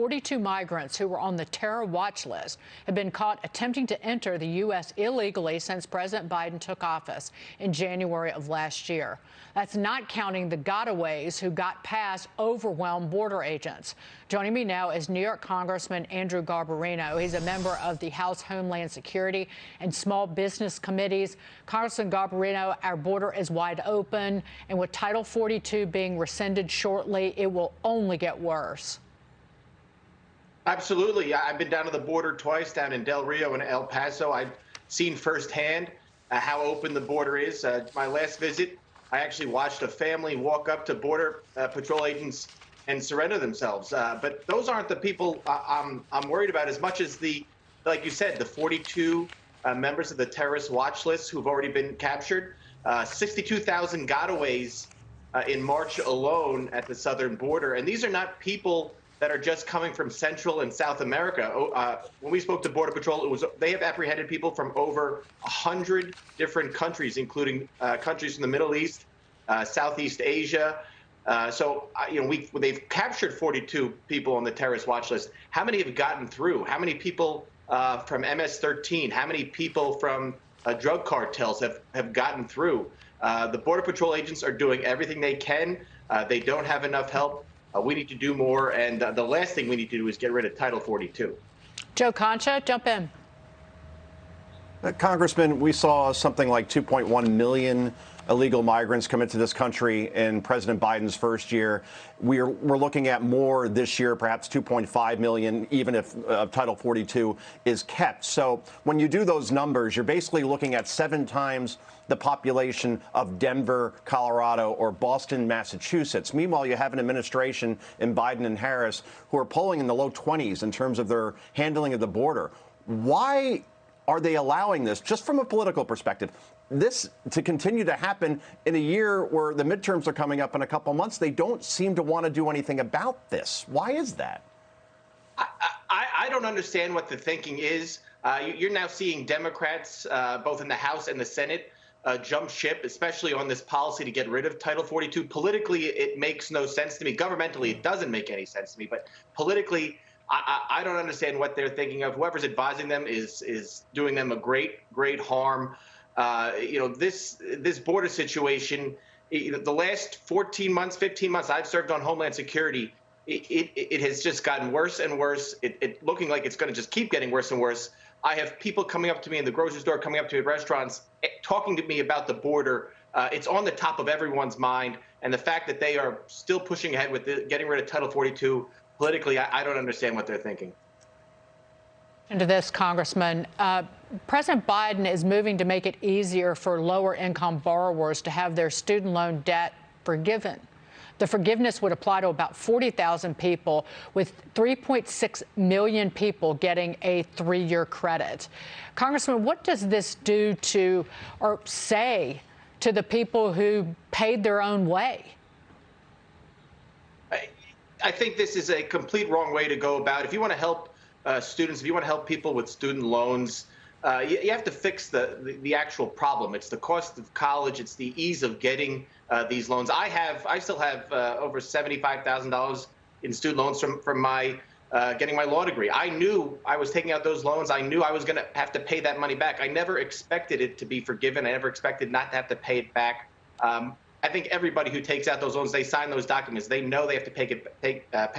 42 migrants who were on the terror watch list have been caught attempting to enter the U.S. illegally since President Biden took office in January of last year. That's not counting the gotaways who got past overwhelmed border agents. Joining me now is New York Congressman Andrew Garbarino. He's a member of the House Homeland Security and Small Business Committees. Congressman Garbarino, our border is wide open, and with Title 42 being rescinded shortly, it will only get worse. Absolutely. I've been down to the border twice, down in Del Rio and El Paso. I've seen firsthand how open the border is. My last visit, I actually watched a family walk up to Border Patrol agents and surrender themselves. But those aren't the people I'm worried about as much as like you said, the 42 members of the terrorist watch list who've already been captured. 62,000 gotaways in March alone at the southern border. And these are not people that are just coming from Central and South America. When we spoke to Border Patrol, they have apprehended people from over 100 different countries, including countries from the Middle East, Southeast Asia. They've captured 42 people on the terrorist watch list. How many have gotten through? How many people from MS-13? How many people from drug cartels have gotten through? The Border Patrol agents are doing everything they can. They don't have enough help. We need to do more, and the last thing we need to do is get rid of Title 42. Joe Concha, jump in. Congressman, we saw something like 2.1 million illegal migrants come into this country in President Biden's first year. We're looking at more this year, perhaps 2.5 million, even if Title 42 is kept. So when you do those numbers, you're basically looking at 7 times the population of Denver, Colorado, or Boston, Massachusetts. Meanwhile, you have an administration in Biden and Harris who are polling in the low 20s in terms of their handling of the border. Why are they allowing this, just from a political perspective, this to continue to happen in a year where the midterms are coming up in a couple months? They don't seem to want to do anything about this. Why is that? I don't understand what the thinking is. You're now seeing Democrats, both in the House and the Senate, jump ship, especially on this policy to get rid of Title 42. Politically, it makes no sense to me. Governmentally, it doesn't make any sense to me. But politically, I don't understand what they're thinking of. Whoever's advising them is doing them a great harm. This border situation, the last 14 months, 15 months I've served on Homeland Security, it has just gotten worse and worse. It looking like it's going to just keep getting worse and worse. I have people coming up to me in the grocery store, coming up to me at restaurants, talking to me about the border. It's on the top of everyone's mind. And the fact that they are still pushing ahead with getting rid of Title 42, politically, I don't understand what they're thinking. Into this, Congressman, President Biden is moving to make it easier for lower-income borrowers to have their student loan debt forgiven. The forgiveness would apply to about 40,000 people, with 3.6 million people getting a 3-year credit. Congressman, what does this do to, or say to, the people who paid their own way? I think this is a complete wrong way to go about it. If you want to help students, if you want to help people with student loans, you have to fix the actual problem. It's the cost of college. It's the ease of getting these loans. I still have over $75,000 in student loans from my getting my law degree. I knew I was taking out those loans. I knew I was going to have to pay that money back. I never expected it to be forgiven. I never expected not to have to pay it back. I think everybody who takes out those loans, they sign those documents. They know they have to pay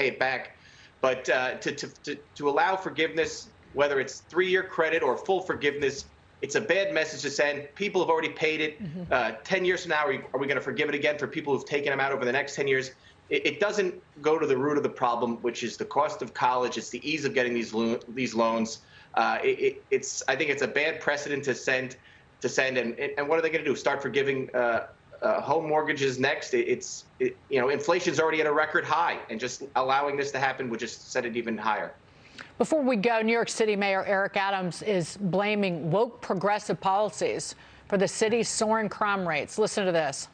it back. But to allow forgiveness, whether it's 3-year credit or full forgiveness, it's a bad message to send. People have already paid it. 10 years from now, are we going to forgive it again for people who've taken them out over the next 10 years? It doesn't go to the root of the problem, which is the cost of college. It's the ease of getting these loans. I think it's a bad precedent to send. And what are they going to do? Start forgiving home mortgages next? Inflation's already at a record high, and just allowing this to happen would just set it even higher. Before we go, New York City Mayor Eric Adams is blaming woke progressive policies for the city's soaring crime rates. Listen to this.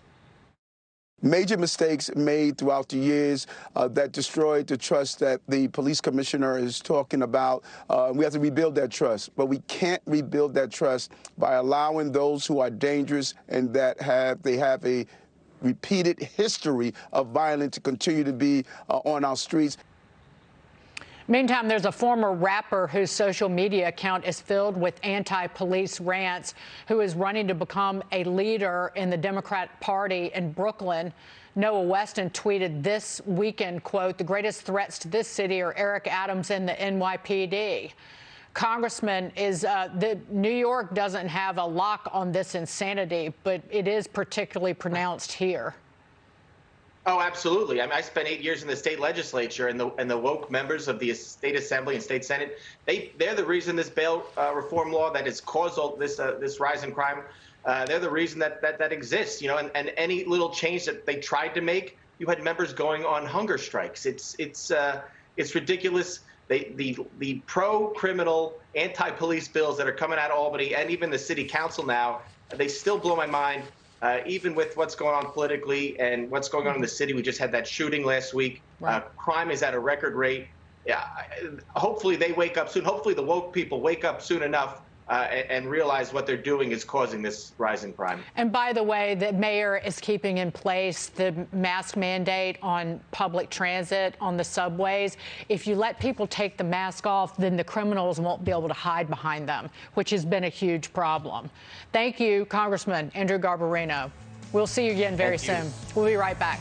Major mistakes made throughout the years that destroyed the trust that the police commissioner is talking about. We have to rebuild that trust, but we can't rebuild that trust by allowing those who are dangerous and that have a repeated history of violence to continue to be on our streets. Meantime, there's a former rapper whose social media account is filled with anti-police rants who is running to become a leader in the Democrat Party in Brooklyn. Noah Weston tweeted this weekend, quote, "The greatest threats to this city are Eric Adams and the NYPD." Congressman, New York doesn't have a lock on this insanity, but it is particularly pronounced here. Oh, absolutely. I mean, I spent 8 years in the state legislature, and the woke members of the state assembly and state senate, they're the reason this bail reform law that has caused all this rise in crime. They're the reason that exists. You know, and any little change that they tried to make, you had members going on hunger strikes. It's ridiculous. The pro-criminal, anti-police bills that are coming out of Albany and even the city council now, they still blow my mind. Even with what's going on politically and what's going on in the city, we just had that shooting last week. Right. Crime is at a record rate. Yeah, hopefully they wake up soon. Hopefully the woke people wake up soon enough and realize what they're doing is causing this rise in crime. And by the way, the mayor is keeping in place the mask mandate on public transit, on the subways. If you let people take the mask off, then the criminals won't be able to hide behind them, which has been a huge problem. Thank you, Congressman Andrew Garbarino. We'll see you again very soon. We'll be right back.